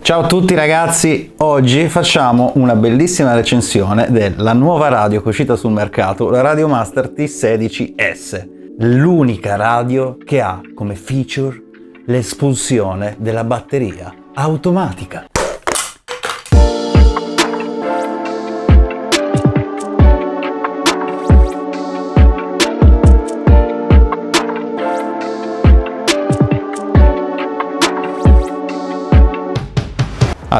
Ciao a tutti ragazzi, oggi facciamo una bellissima recensione della nuova radio che è uscita sul mercato, la Radiomaster T16S, l'unica radio che ha come feature l'espulsione della batteria automatica.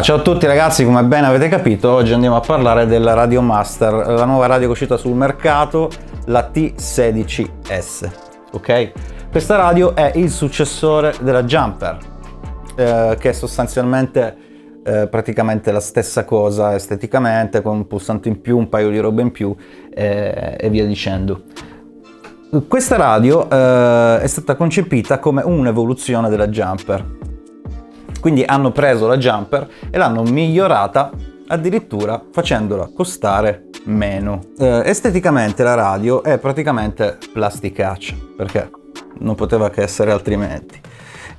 Ciao a tutti ragazzi, come ben avete capito oggi andiamo a parlare della Radiomaster, la nuova radio che è uscita sul mercato, la T16S, ok? Questa radio è il successore della Jumper, che è sostanzialmente praticamente la stessa cosa esteticamente, con un pulsante in più, un paio di robe in più e via dicendo. Questa radio è stata concepita come un'evoluzione della Jumper. Quindi hanno preso la Jumper e l'hanno migliorata addirittura facendola costare meno. Esteticamente la radio è praticamente plasticaccia, perché non poteva che essere altrimenti.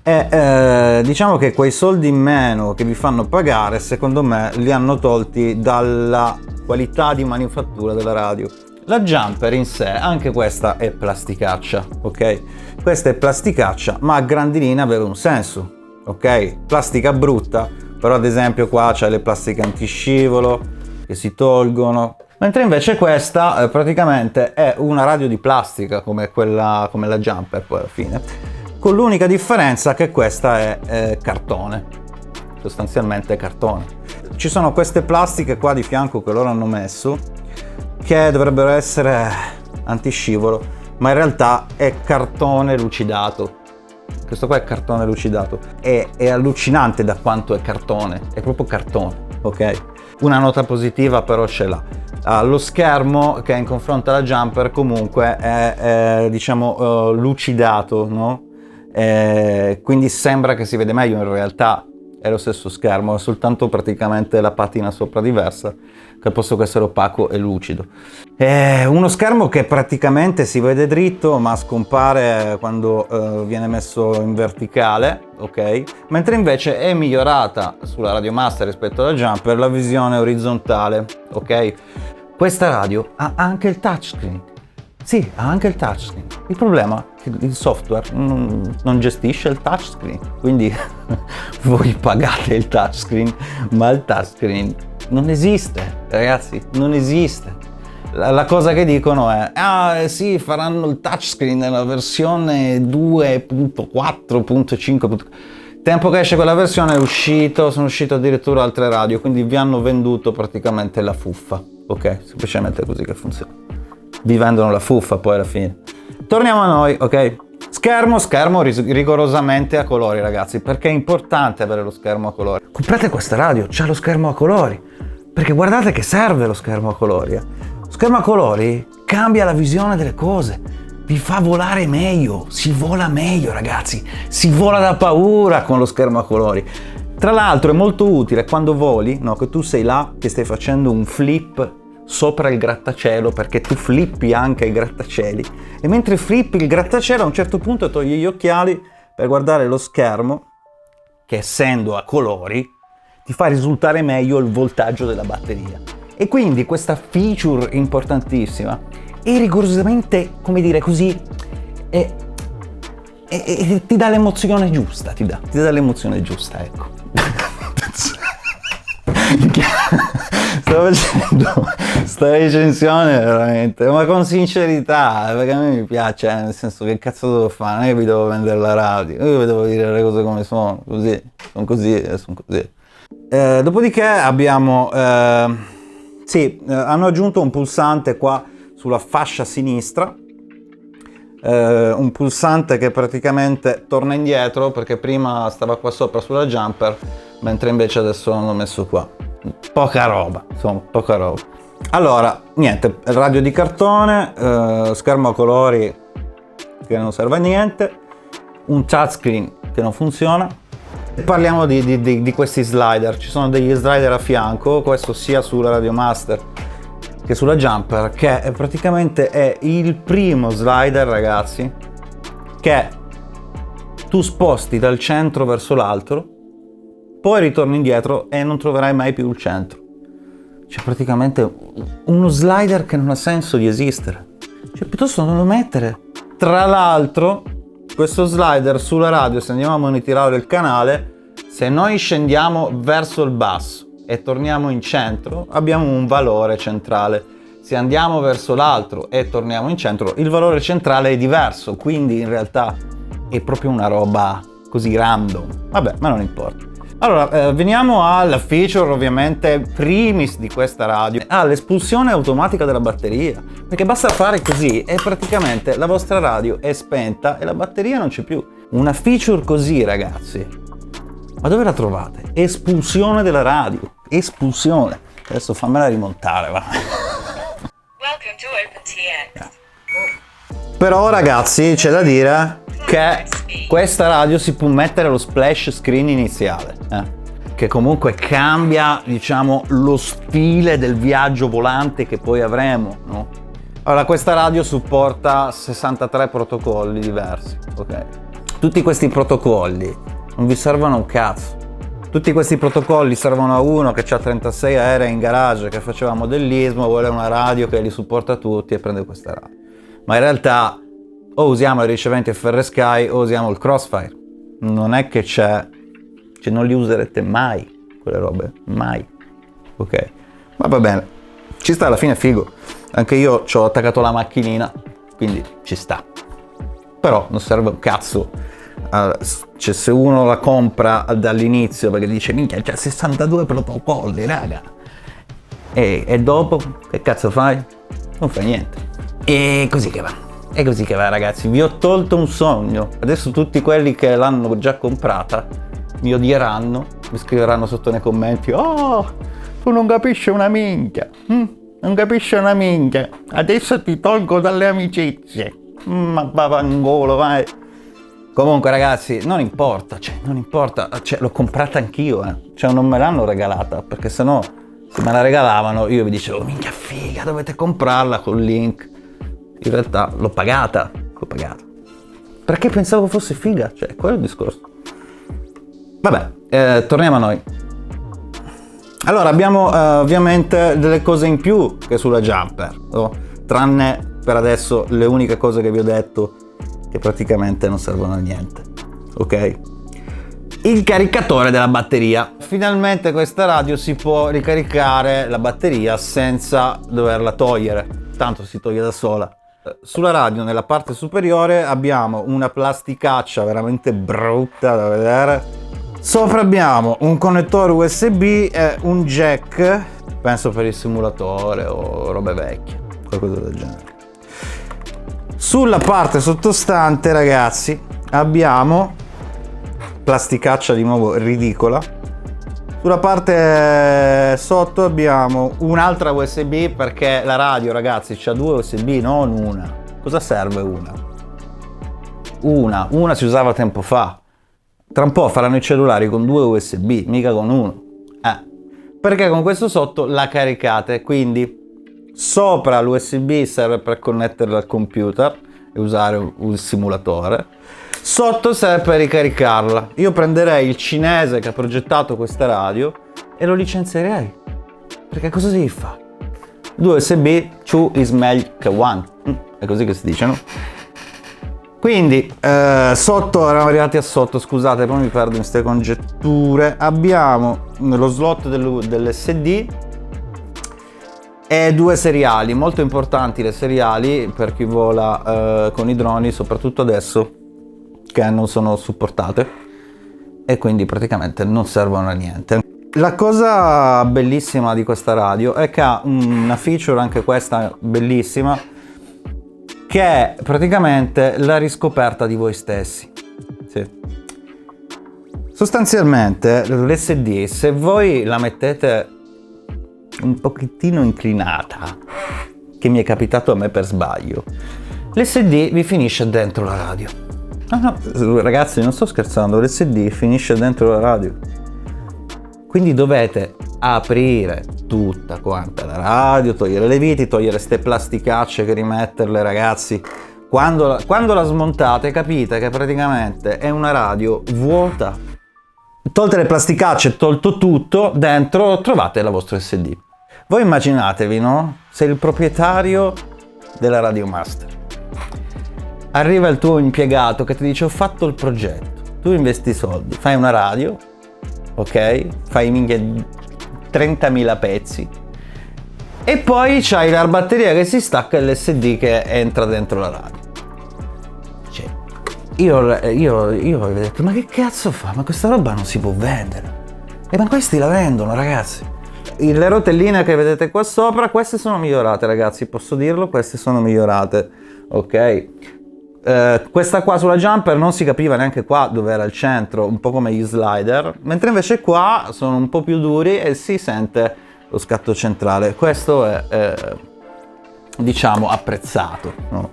E diciamo che quei soldi in meno che vi fanno pagare, secondo me, li hanno tolti dalla qualità di manifattura della radio. La Jumper in sé, anche questa è plasticaccia, ok? Questa è plasticaccia, ma a grandi linee aveva un senso. Ok, plastica brutta, però ad esempio qua c'è le plastiche antiscivolo che si tolgono, mentre invece questa praticamente è una radio di plastica come la Jumper poi alla fine, con l'unica differenza che questa è cartone, sostanzialmente cartone. Ci sono queste plastiche qua di fianco che loro hanno messo che dovrebbero essere antiscivolo, ma in realtà è cartone lucidato. Questo qua è cartone lucidato, è allucinante da quanto è cartone, è proprio cartone, ok? Una nota positiva però ce l'ha. Lo schermo che in confronto alla Jumper comunque è diciamo lucidato, no? Quindi sembra che si vede meglio, in realtà è lo stesso schermo, è soltanto praticamente la patina sopra diversa, che al posto che essere opaco è lucido. È uno schermo che praticamente si vede dritto ma scompare quando viene messo in verticale, ok? Mentre invece è migliorata sulla Radiomaster rispetto alla Jumper la visione orizzontale, ok? Questa radio ha anche il touchscreen. Sì, ha anche il touchscreen. Il problema è che il software non gestisce il touchscreen, quindi voi pagate il touchscreen, ma il touchscreen non esiste, ragazzi, non esiste. La cosa che dicono è, sì, faranno il touchscreen nella versione 2.4.5. Tempo che esce quella versione sono uscite addirittura altre radio, quindi vi hanno venduto praticamente la fuffa, ok? Semplicemente così che funziona. Vi vendono la fuffa poi alla fine. Torniamo a noi, ok? Schermo rigorosamente a colori, ragazzi, perché è importante avere lo schermo a colori. Comprate questa radio, c'ha lo schermo a colori, perché guardate che serve lo schermo a colori. Lo schermo a colori cambia la visione delle cose, vi fa volare meglio, si vola meglio, ragazzi, si vola da paura con lo schermo a colori. Tra l'altro è molto utile quando voli, no, che tu sei là che stai facendo un flip sopra il grattacielo, perché tu flippi anche i grattacieli, e mentre flippi il grattacielo a un certo punto togli gli occhiali per guardare lo schermo che, essendo a colori, ti fa risultare meglio il voltaggio della batteria. E quindi questa feature importantissima è rigorosamente, come dire così, ti dà l'emozione giusta, ti dà l'emozione giusta, ecco. Sto facendo sta recensione veramente, ma con sincerità, perché a me mi piace, nel senso, che cazzo devo fare? Non è che vi devo vendere la radio, io vi devo dire le cose come sono, sono così e sono così. Dopodiché abbiamo, hanno aggiunto un pulsante qua sulla fascia sinistra, un pulsante che praticamente torna indietro, perché prima stava qua sopra sulla Jumper, mentre invece adesso l'hanno messo qua. Poca roba, insomma, poca roba. Allora, niente, radio di cartone, schermo a colori che non serve a niente, un touchscreen che non funziona. Parliamo di questi slider. Ci sono degli slider a fianco, questo sia sulla Radiomaster che sulla Jumper, che praticamente è il primo slider, ragazzi, che tu sposti dal centro verso l'altro poi ritorni indietro e non troverai mai più il centro. C'è praticamente uno slider che non ha senso di esistere. Cioè, piuttosto non lo mettere. Tra l'altro, questo slider sulla radio, se andiamo a monitorare il canale, se noi scendiamo verso il basso e torniamo in centro, abbiamo un valore centrale. Se andiamo verso l'altro e torniamo in centro, il valore centrale è diverso, quindi in realtà è proprio una roba così random. Vabbè, ma non importa. Allora, veniamo alla feature ovviamente primis di questa radio, l'espulsione automatica della batteria, perché basta fare così e praticamente la vostra radio è spenta e la batteria non c'è più. Una feature così, ragazzi, ma dove la trovate? Espulsione della radio, espulsione. Adesso fammela rimontare, va. Welcome to OpenTX. Però ragazzi, c'è da dire che questa radio si può mettere lo splash screen iniziale, che comunque cambia, diciamo, lo stile del viaggio volante che poi avremo, no? Allora, questa radio supporta 63 protocolli diversi, ok? Tutti questi protocolli non vi servono a un cazzo. Tutti questi protocolli servono a uno che ha 36 aerei in garage, che faceva modellismo, vuole una radio che li supporta tutti e prende questa radio. Ma in realtà o usiamo i riceventi FrSky o usiamo il Crossfire. Non è che c'è, cioè non li userete mai quelle robe, mai. Ok, ma va bene, ci sta, alla fine è figo. Anche io ci ho attaccato la macchinina, quindi ci sta. Però non serve un cazzo. Cioè, se uno la compra dall'inizio perché dice minchia c'è 62 protocolli, raga, e dopo che cazzo fai? Non fai niente. E così che va. È così che va, ragazzi, vi ho tolto un sogno. Adesso tutti quelli che l'hanno già comprata mi odieranno, mi scriveranno sotto nei commenti: oh, tu non capisci una minchia, non capisci una minchia, adesso ti tolgo dalle amicizie, ma vaffanculo, vai. Comunque ragazzi, non importa, l'ho comprata anch'io, cioè non me l'hanno regalata, perché sennò se me la regalavano io vi dicevo minchia figa, dovete comprarla col link. In realtà l'ho pagata, perché pensavo fosse figa, cioè quello è il discorso. Vabbè, torniamo a noi. Allora, abbiamo ovviamente delle cose in più che sulla Jumper, no? Tranne per adesso le uniche cose che vi ho detto che praticamente non servono a niente, ok? Il caricatore della batteria. Finalmente questa radio si può ricaricare la batteria senza doverla togliere, tanto si toglie da sola. Sulla radio, nella parte superiore, abbiamo una plasticaccia veramente brutta da vedere. Sopra abbiamo un connettore USB e un jack, penso per il simulatore o robe vecchie, qualcosa del genere. Sulla parte sottostante, ragazzi, abbiamo plasticaccia di nuovo ridicola. Sulla parte sotto abbiamo un'altra USB, perché la radio, ragazzi, c'ha due USB, non una. Cosa serve una? Una si usava tempo fa. Tra un po' faranno i cellulari con due USB, mica con uno. Perché con questo sotto la caricate, quindi sopra l'USB serve per connetterla al computer e usare un simulatore. Sotto serve per ricaricarla. Io prenderei il cinese che ha progettato questa radio e lo licenzierei. Perché cosa si fa? Due USB, two is meglio che one. È così che si dice, no? Quindi, sotto, eravamo arrivati a sotto, scusate, poi mi perdo in queste congetture. Abbiamo lo slot dell'SD e due seriali, molto importanti le seriali per chi vola con i droni, soprattutto adesso che non sono supportate e quindi praticamente non servono a niente. La cosa bellissima di questa radio è che ha una feature, anche questa bellissima, che è praticamente la riscoperta di voi stessi. Sì. Sostanzialmente l'SD, se voi la mettete un pochettino inclinata, che mi è capitato a me per sbaglio, l'SD vi finisce dentro la radio. No, ragazzi, non sto scherzando, l'SD finisce dentro la radio. Quindi dovete aprire tutta quanta la radio, togliere le viti, togliere ste plasticacce che rimetterle, ragazzi. Quando la smontate capite che praticamente è una radio vuota. Tolte le plasticacce, tolto tutto, dentro trovate la vostra SD. Voi immaginatevi, no? Sei il proprietario della Radio Master. Arriva il tuo impiegato che ti dice: ho fatto il progetto. Tu investi soldi, fai una radio, ok? Fai minchia 30.000 pezzi. E poi c'hai la batteria che si stacca e l'SD che entra dentro la radio. Cioè, io ho detto: ma che cazzo fa? Ma questa roba non si può vendere. E ma questi la vendono, ragazzi. Le rotelline che vedete qua sopra, queste sono migliorate, ragazzi, posso dirlo, queste sono migliorate, ok? Questa qua sulla jumper non si capiva neanche qua dove era il centro, un po' come gli slider, mentre invece qua sono un po' più duri e si sente lo scatto centrale. Questo è diciamo apprezzato, no?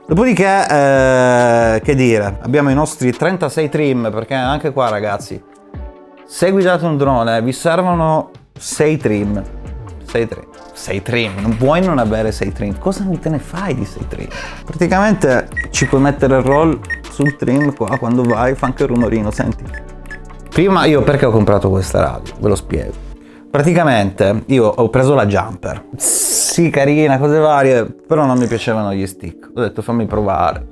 Dopodiché che dire, abbiamo i nostri 36 trim, perché anche qua, ragazzi, se guidate un drone vi servono 6 trim. 6 trim, non puoi non avere 6 trim. Cosa te ne fai di 6 trim? Praticamente ci puoi mettere il roll sul trim qua, quando vai fa anche il rumorino, senti. Prima io perché ho comprato questa radio? Ve lo spiego. Praticamente io ho preso la jumper. Sì, carina, cose varie, però non mi piacevano gli stick. Ho detto fammi provare.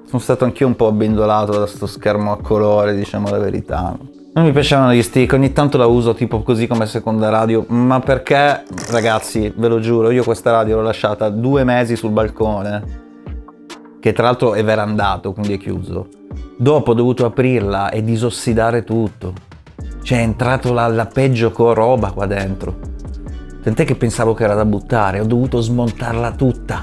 Sono stato anch'io un po' abbindolato da sto schermo a colore, diciamo la verità. Non mi piacevano gli stick, ogni tanto la uso tipo così come seconda radio, ma perché, ragazzi, ve lo giuro, io questa radio l'ho lasciata 2 mesi sul balcone, che tra l'altro è verandato, quindi è chiuso. Dopo ho dovuto aprirla e disossidare tutto. Cioè è entrato la peggio roba qua dentro. Tant'è che pensavo che era da buttare, ho dovuto smontarla tutta.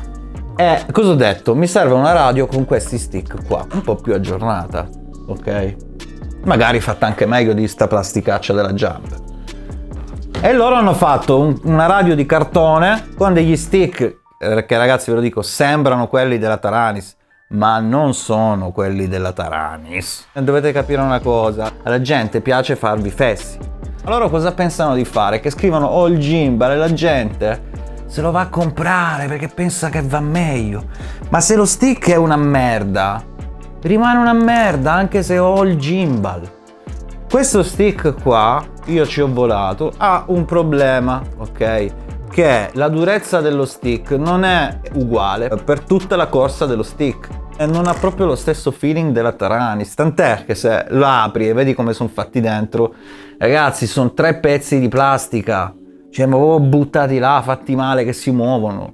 E cosa ho detto? Mi serve una radio con questi stick qua, un po' più aggiornata, ok? Magari fatta anche meglio di sta plasticaccia della Jump. E loro hanno fatto una radio di cartone con degli stick che, ragazzi, ve lo dico, sembrano quelli della Taranis, ma non sono quelli della Taranis. Dovete capire una cosa, alla gente piace farvi fessi. Allora cosa pensano di fare? Che scrivono all gimbal e la gente se lo va a comprare perché pensa che va meglio. Ma se lo stick è una merda, rimane una merda anche se ho il gimbal. Questo stick qua, io ci ho volato, ha un problema, ok? Che la durezza dello stick non è uguale per tutta la corsa dello stick e non ha proprio lo stesso feeling della Taranis, tant'è che se lo apri e vedi come sono fatti dentro, ragazzi, sono 3 pezzi di plastica, cioè ma proprio buttati là, fatti male, che si muovono,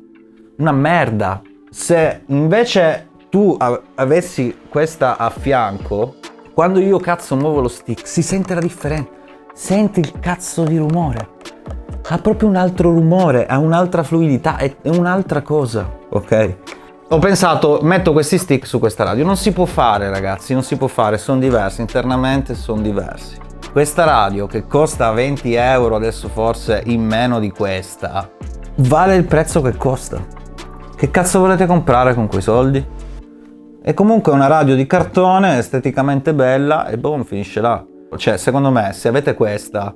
una merda. Se invece tu avessi questa a fianco, quando io cazzo muovo lo stick si sente la differenza, senti il cazzo di rumore, ha proprio un altro rumore, ha un'altra fluidità, è un'altra cosa, ok? Ho pensato, metto questi stick su questa radio, non si può fare, ragazzi, non si può fare, sono diversi, internamente sono diversi. Questa radio che costa 20 euro, adesso forse in meno di questa, vale il prezzo che costa. Che cazzo volete comprare con quei soldi? È comunque una radio di cartone, esteticamente bella e boom, finisce là. Cioè, secondo me, se avete questa,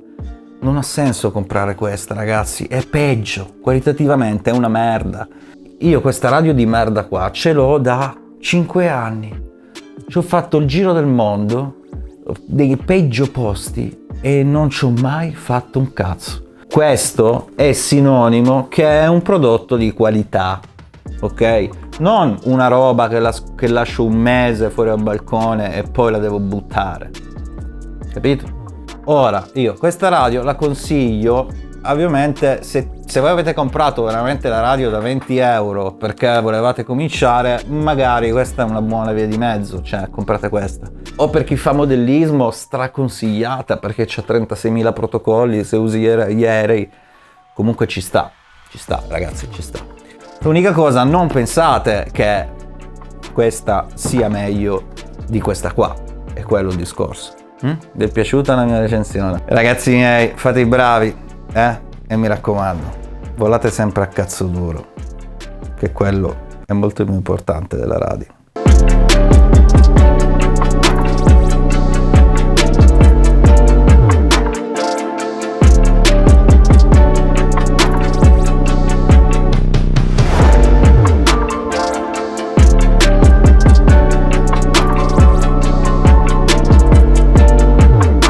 non ha senso comprare questa, ragazzi, è peggio, qualitativamente è una merda. Io questa radio di merda qua ce l'ho da 5 anni. Ci ho fatto il giro del mondo, dei peggio posti, e non ci ho mai fatto un cazzo. Questo è sinonimo che è un prodotto di qualità, ok? Non una roba che lascio un mese fuori al balcone e poi la devo buttare, capito? Ora, io questa radio la consiglio, ovviamente, se voi avete comprato veramente la radio da 20 euro perché volevate cominciare, magari questa è una buona via di mezzo, cioè comprate questa. O per chi fa modellismo, straconsigliata perché c'ha 36.000 protocolli, se usi gli aerei, comunque ci sta, ragazzi, ci sta. L'unica cosa, non pensate che questa sia meglio di questa qua, è quello il discorso. Vi è piaciuta la mia recensione? Ragazzi miei, fate i bravi, e mi raccomando, volate sempre a cazzo duro, che quello è molto più importante della radio.